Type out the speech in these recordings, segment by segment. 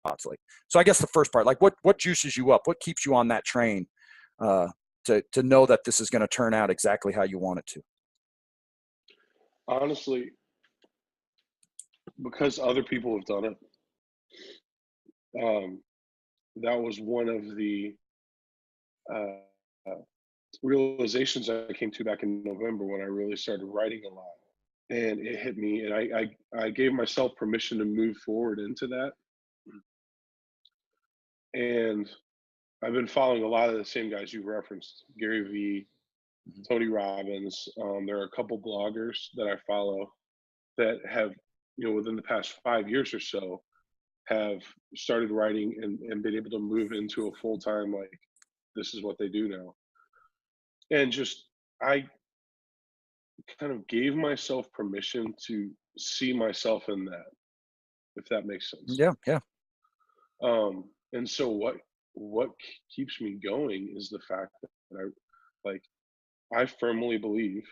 Like, so I guess the first part, like what juices you up? What keeps you on that train to know that this is going to turn out exactly how you want it to? Honestly, because other people have done it. That was one of the uh, realizations I came to back in November when I really started writing a lot. And it hit me, and I gave myself permission to move forward into that. And I've been following a lot of the same guys you referenced, Gary Vee, Mhm. Tony Robbins. There are a couple bloggers that I follow that have, within the past 5 years or so, have started writing and been able to move into a full time, like, this is what they do now. And just, I kind of gave myself permission to see myself in that, if that makes sense. Yeah, yeah. And so what keeps me going is the fact that like I firmly believe,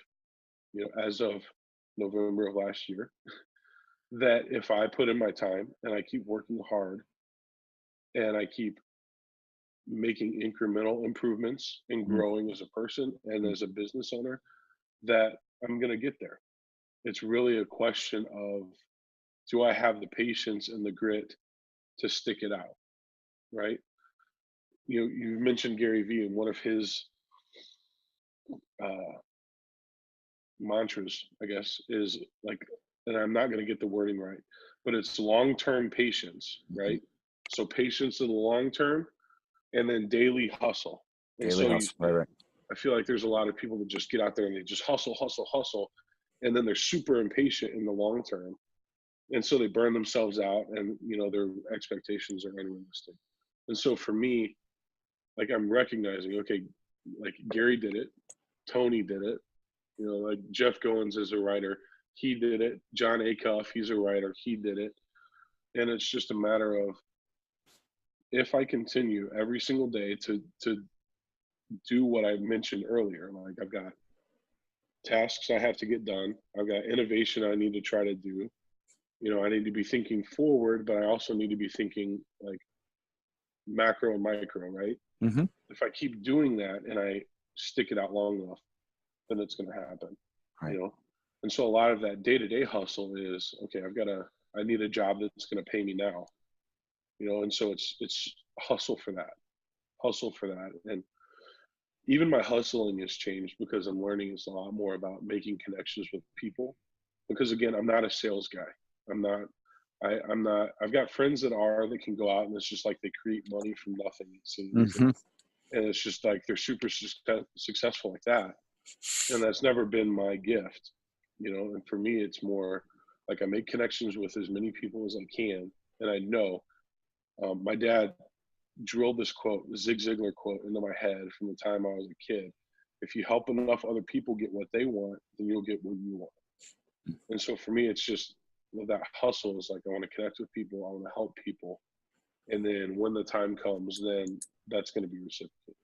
as of November of last year, that if I put in my time and I keep working hard and I keep making incremental improvements and Mm, growing as a person and mm, as a business owner, that I'm going to get there. It's really a question of, do I have the patience and the grit to stick it out, right? You mentioned Gary Vee, and one of his uh, mantras, I guess, is like, and I'm not going to get the wording right, but it's long-term patience, mhm. right? So patience in the long term, and then daily hustle. And Daily so hustle. Right, right. I feel like there's a lot of people that just get out there and they just hustle, hustle, hustle, and then they're super impatient in the long term, and so they burn themselves out, and their expectations are unrealistic. And so for me, like, I'm recognizing, okay, like Gary did it, Tony did it, like Jeff Goins is a writer, he did it. John Acuff, he's a writer, he did it. And it's just a matter of, if I continue every single day to do what I mentioned earlier, like, I've got tasks I have to get done, I've got innovation I need to try to do. I need to be thinking forward, but I also need to be thinking like macro and micro, right? Hmm. If I keep doing that and I stick it out long enough, then it's going to happen, Right. you know? And so a lot of that day-to-day hustle is, okay, I need a job that's going to pay me now, and so it's hustle for that. And even my hustling has changed because I'm learning it's a lot more about making connections with people. Because again, I'm not a sales guy. I'm not, I'm not, I've got friends that can go out and it's just like they create money from nothing, it seems. Hmm. And it's just like they're super successful like that. And that's never been my gift, and for me, it's more like I make connections with as many people as I can. And I know, my dad drilled this quote, the Zig Ziglar quote, into my head from the time I was a kid. If you help enough other people get what they want, then you'll get what you want. And so for me, it's just, that hustle is like, I want to connect with people, I want to help people. And then when the time comes, then that's going to be reciprocated.